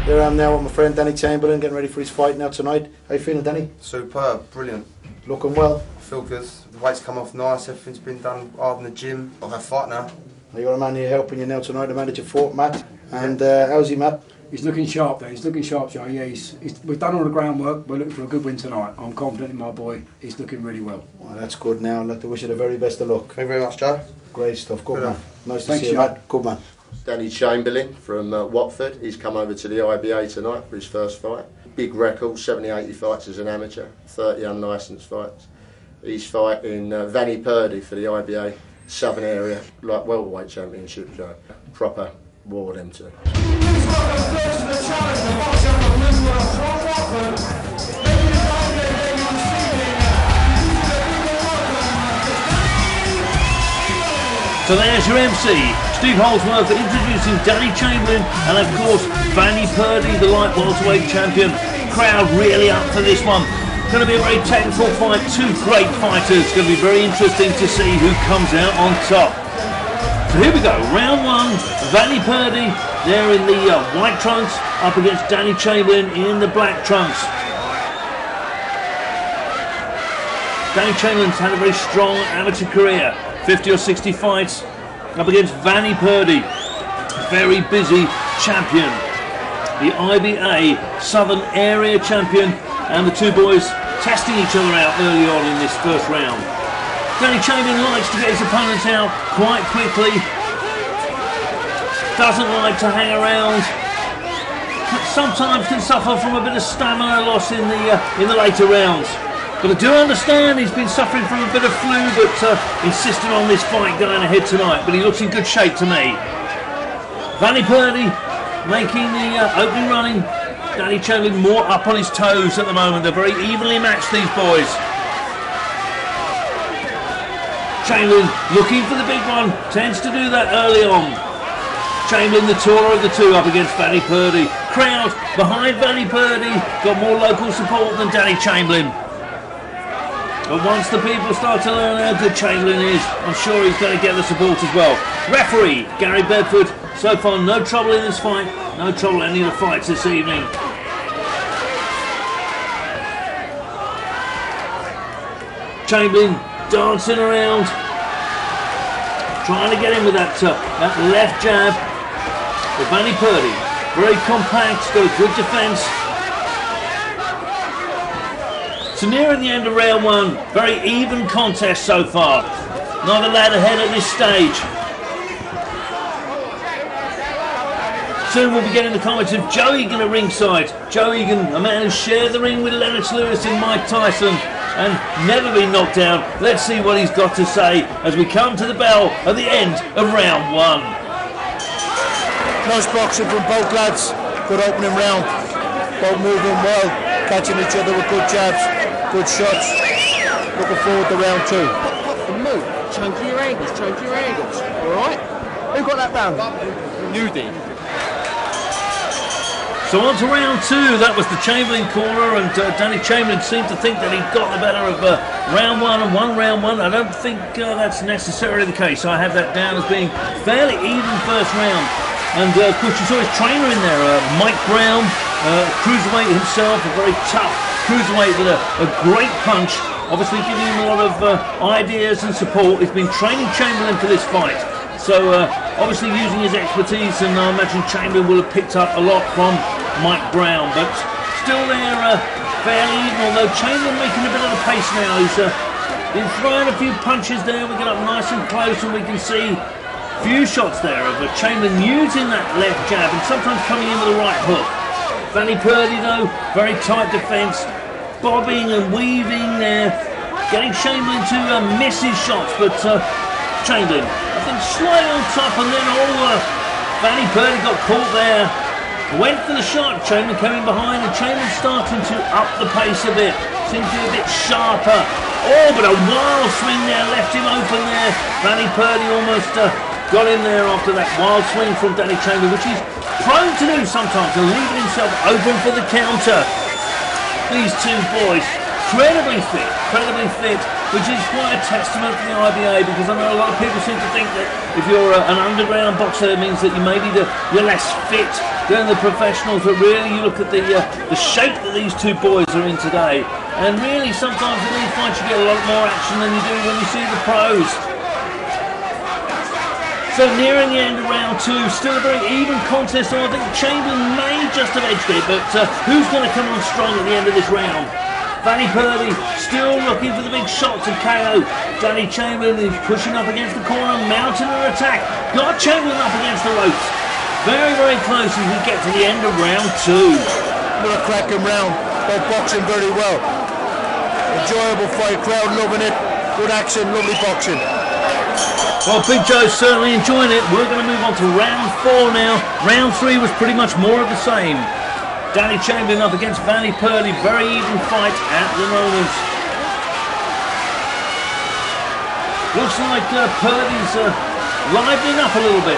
Here I am now with my friend Danny Chamberlain, getting ready for his fight now tonight. How you feeling, Danny? Superb, brilliant. Looking well? I feel good. The weight's come off nice, everything's been done hard in the gym. I'll have a fight now. You got a man here helping you now tonight, the man that you fought, Matt. And how's he, Matt? He's looking sharp there, he's looking sharp, Joe. Yeah, we've done all the groundwork, we're looking for a good win tonight. I'm confident in my boy, he's looking really well. Well, that's good now. I'd like to wish you the very best of luck. Thank you very much, Joe. Great stuff, good man. Nice to Thanks, see you, Joe. Matt. Good man. Danny Chamberlain from Watford. He's come over to the I.B.A tonight for his first fight. Big record, 70-80 fights as an amateur, 30 unlicensed fights. He's fighting Vanny Purdy for the I.B.A Southern area, like welterweight championship, Joe. Proper war, them two. So there's your MC, Steve Holdsworth, introducing Danny Chamberlain and of course Vanny Purdy, the light welterweight champion. Crowd really up for this one. Going to be a very technical fight, two great fighters. It's going to be very interesting to see who comes out on top. So here we go, round one, Vanny Purdy there in the white trunks up against Danny Chamberlain in the black trunks. Danny Chamberlain's had a very strong amateur career. 50 or 60 fights up against Vanny Purdy, very busy champion, the I.B.A Southern Area champion, and the two boys testing each other out early on in this first round. Danny Chamberlain likes to get his opponents out quite quickly, doesn't like to hang around, sometimes can suffer from a bit of stamina loss in the later rounds. But I do understand he's been suffering from a bit of flu, but insisting on this fight going ahead tonight. But he looks in good shape to me. Vanny Purdy making the opening running. Danny Chamberlain more up on his toes at the moment. They're very evenly matched, these boys. Chamberlain looking for the big one. Tends to do that early on. Chamberlain, the taller of the two, up against Vanny Purdy. Crowd behind Vanny Purdy. Got more local support than Danny Chamberlain. But once the people start to learn how good Chamberlain is, I'm sure he's going to get the support as well. Referee, Gary Bedford. So far, no trouble in this fight. No trouble in any of the fights this evening. Chamberlain dancing around. Trying to get in with that left jab. But Vanny Purdy, very compact, got a good defence. So nearing the end of round one, very even contest so far. Neither lad ahead at this stage. Soon we'll be getting the comments of Joe Egan at ringside. Joe Egan, a man who shared the ring with Lennox Lewis and Mike Tyson and never been knocked down. Let's see what he's got to say as we come to the bell at the end of round one. Close boxing from both lads. Good opening round. Both moving well, catching each other with good jabs. Good shots. Looking forward to round two. And move. Chunky your angles, chunky your angles. Alright? Who got that round? You did. So on to round two. That was the Chamberlain corner, and Danny Chamberlain seemed to think that he'd got the better of round one and won round one. I don't think that's necessarily the case. I have that down as being fairly even first round. And of course you saw his trainer in there, Mike Brown, cruiserweight himself, a very tough cruiserweight with a great punch, obviously giving him a lot of ideas and support. He's been training Chamberlain for this fight, so obviously using his expertise, and I imagine Chamberlain will have picked up a lot from Mike Brown, but still they're fairly even, although Chamberlain making a bit of the pace now. He's been throwing a few punches there. We get up nice and close and we can see a few shots there of Chamberlain using that left jab and sometimes coming in with a right hook. Vanny Purdy though, very tight defence, bobbing and weaving there, getting Chamberlain to miss his shots, but Chamberlain, I think, slightly on top, and then Vanny Purdy got caught there, went for the shot, Chamberlain came in behind, and Chamberlain starting to up the pace a bit, seemed to be a bit sharper. Oh, but a wild swing there, left him open there. Vanny Purdy almost got in there after that wild swing from Danny Chamberlain, which he's prone to do sometimes, and leaving himself open for the counter. These two boys, incredibly fit, which is quite a testament to the I.B.A, because I know a lot of people seem to think that if you're an underground boxer, it means that you maybe you're less fit than the professionals, but really you look at the shape that these two boys are in today, and really sometimes in these fights you get a lot more action than you do when you see the pros. So nearing the end of round 2, still a very even contest, and I think Chamberlain may just have edged it, but who's going to come on strong at the end of this round? Vanny Purdy still looking for the big shots of KO. Danny Chamberlain is pushing up against the corner, mounting an attack. Got Chamberlain up against the ropes. Very, very close as we get to the end of round 2. What a cracking round. Both boxing very well. Enjoyable fight, crowd loving it. Good action, lovely boxing. Well, Big Joe's certainly enjoying it. We're going to move on to round 4 now. Round 3 was pretty much more of the same. Danny Chamberlain up against Vanny Purdy. Very even fight at the moment. Looks like Purdy's livening up a little bit,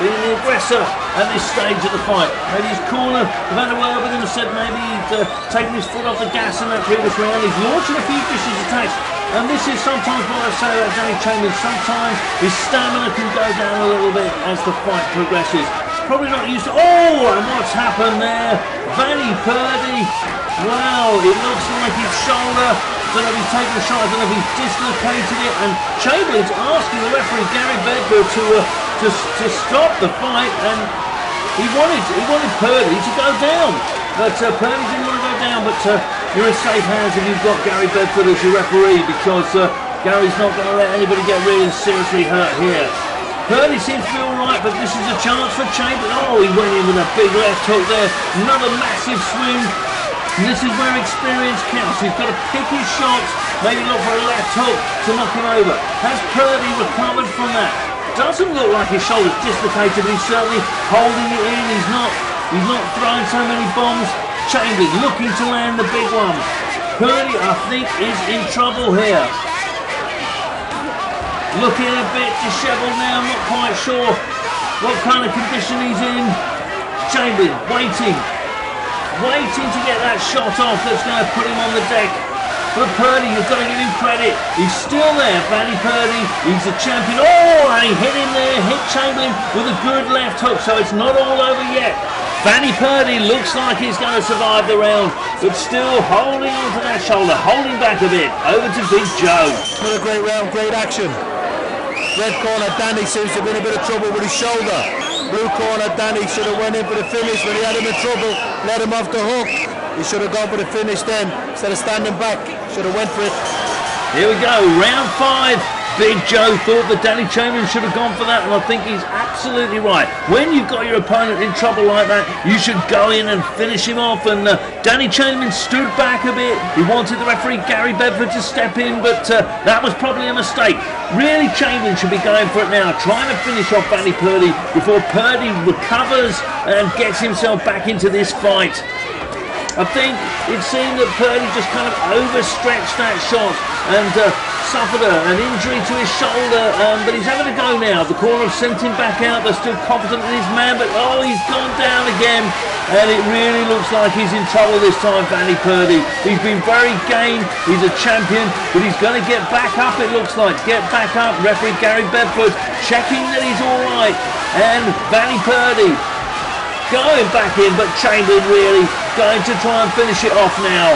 being the aggressor at this stage of the fight. Maybe his corner have had a word with him and said maybe he'd taken his foot off the gas in that previous round. He's launching a few vicious attacks. And this is sometimes what I say about Danny Chamberlain. Sometimes his stamina can go down a little bit as the fight progresses. Probably not used to... Oh, and what's happened there? Vanny Purdy. Wow, it looks like his shoulder. I don't know if he's taken a shot. I don't know if he's dislocated it. And Chamberlain's asking the referee, Gary Bedford, to stop the fight. And he wanted Purdy to go down. But Purdy didn't want to go down, but you're in safe hands if you've got Gary Bedford as your referee, because Gary's not going to let anybody get really seriously hurt here. Purdy seems to be alright, but this is a chance for Chamberlain. Oh, he went in with a big left hook there. Another massive swing. And this is where experience counts. He's got to pick his shots, maybe look for a left hook to knock him over. Has Purdy recovered from that? Doesn't look like his shoulder's dislocated, but he's certainly holding it in. He's not throwing so many bombs. Chamberlain looking to land the big one. Purdy, I think, is in trouble here. Looking a bit dishevelled now, I'm not quite sure what kind of condition he's in. Chamberlain waiting to get that shot off that's going to put him on the deck. But Purdy, you've got to give him credit. He's still there, Vanny Purdy. He's a champion. Oh, and he hit him there, hit Chamberlain with a good left hook, so it's not all over yet. Vanny Purdy looks like he's going to survive the round, but still holding on to that shoulder, holding back a bit. Over to Big Joe. Another great round, great action. Red corner, Danny seems to have been in a bit of trouble with his shoulder. Blue corner, Danny should have went in for the finish when he had him in trouble, let him off the hook. He should have gone for the finish then, instead of standing back, should have went for it. Here we go, round 5. Big Joe thought that Danny Chamberlain should have gone for that, and I think he's absolutely right. When you've got your opponent in trouble like that, you should go in and finish him off. And Danny Chamberlain stood back a bit. He wanted the referee Gary Bedford to step in, but that was probably a mistake. Really, Chamberlain should be going for it now, trying to finish off Vanny Purdy before Purdy recovers and gets himself back into this fight. I think it seemed that Purdy just kind of overstretched that shot and suffered an injury to his shoulder, but he's having a go now. The corner have sent him back out. They're still confident in his man, but oh, he's gone down again, and it really looks like he's in trouble this time, Vanny Purdy. He's been very game, he's a champion, but he's going to get back up, it looks like. Get back up. Referee Gary Bedford checking that he's all right, and Vanny Purdy going back in, but Chamberlain really going to try and finish it off now.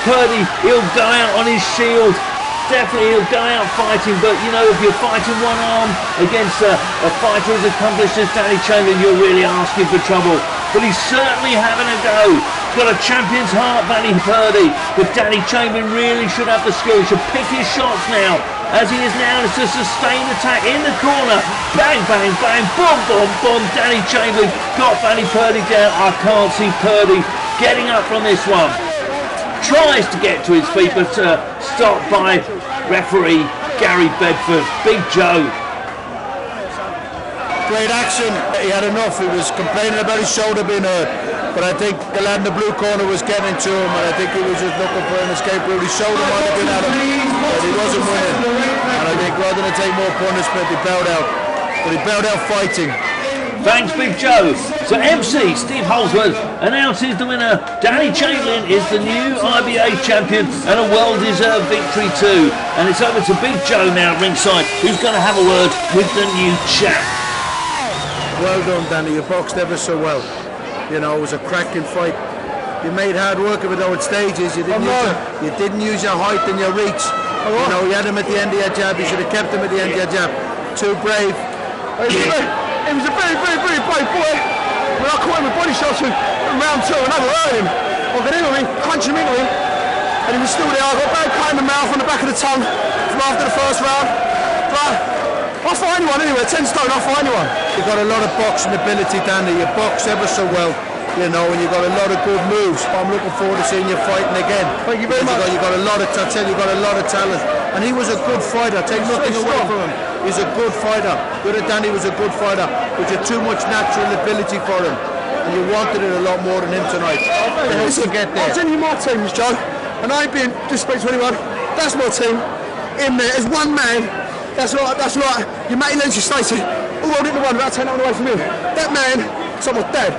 Purdy, he'll go out on his shield. Definitely he'll go out fighting, but you know, if you're fighting one arm against a fighter as accomplished as Danny Chamberlain, you're really asking for trouble. But he's certainly having a go. Got a champion's heart, Vanny Purdy, but Danny Chamberlain really should have the skill. He should pick his shots now, as he is now. It's a sustained attack in the corner. Bang, bang, bang, boom, boom, boom. Danny Chamberlain got Vanny Purdy down. I can't see Purdy getting up from this one. Tries to get to his feet, but stopped by referee Gary Bedford. Big Joe. Great action. He had enough. He was complaining about his shoulder being hurt, but I think the lad in the blue corner was getting to him, and I think he was just looking for an escape route. His shoulder might have been at him, but he wasn't winning. And I think rather than take more punishment, he bowed out. But he bowed out fighting. Thanks, Big Joe. So MC Steve Holsworth announces the winner. Danny Chamberlain is the new I.B.A champion and a well-deserved victory too. And it's over to Big Joe now ringside, who's going to have a word with the new champ. Well done, Danny. You boxed ever so well. You know, it was a cracking fight. You made hard work of it though at stages. You didn't use your height and your reach. You know, you had him at the end of your jab. You should have kept him at the end of your jab. Too brave. He was a very, very, very brave boy. When I caught him with body shots in round 2 and I hurt him. I got in on him, punched him into him, and he was still there. I got a bad cut in the mouth on the back of the tongue from after the first round. But I'll fight anyone anyway, 10 stone, I'll fight anyone. You've got a lot of boxing ability, Danny. You box ever so well. You know, and you've got a lot of good moves. I'm looking forward to seeing you fighting again. Thank you very much. You've got a lot of, I tell you, you've got a lot of talent. And he was a good fighter. Take nothing away from him. He's a good fighter. The other Danny was a good fighter, but you're too much natural ability for him. And you wanted it a lot more than him tonight. Listen, get there. I'll tell you my team, Joe, and I ain't being disrespectful to anyone. That's my team. In there, as one man. That's right. Your mate Lindsay Stacey, all rolled into one without taking that one away from him. That man, it's like my dad.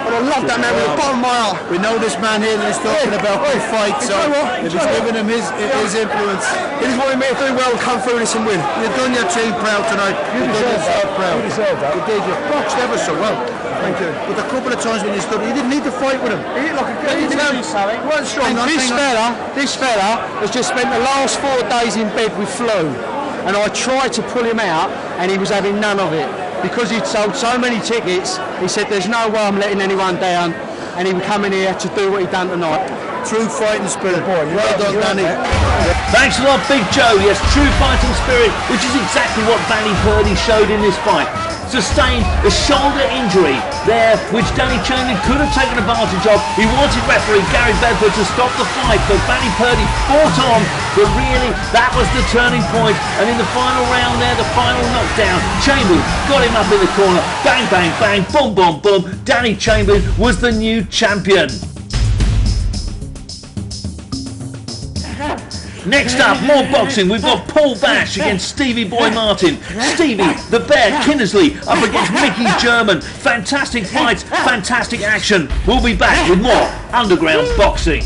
And I love that man with the bottom of my heart. We know this man here that is talking about good fights, so if he's giving him his influence. He just wanted me to do well and come through this and win. You've done your team proud tonight. You've done yourself proud. You deserve that. You did. You boxed ever so well. Thank you. But a couple of times when you stood, you didn't need to fight with him. He hit like a good. He weren't strong. This fella has just spent the last 4 days in bed with flu, and I tried to pull him out, and he was having none of it. Because he'd sold so many tickets, he said there's no way I'm letting anyone down, and he would come in here to do what he done tonight. True fighting spirit. Well done, Danny. Thanks a lot, Big Joe. Yes, true fighting spirit, which is exactly what Danny Purdy showed in this fight. Sustained a shoulder injury there, which Danny Chamberlain could have taken advantage of. He wanted referee Gary Bedford to stop the fight, but Danny Purdy fought on. But really, that was the turning point. And in the final round there, the final knockdown, Chamberlain got him up in the corner. Bang, bang, bang, boom, boom, boom. Danny Chamberlain was the new champion. Next up, more boxing. We've got Paul Bash against Stevie Boy Martin. Stevie, the Bear Kinnersley up against Mickey German. Fantastic fights, fantastic action. We'll be back with more underground boxing.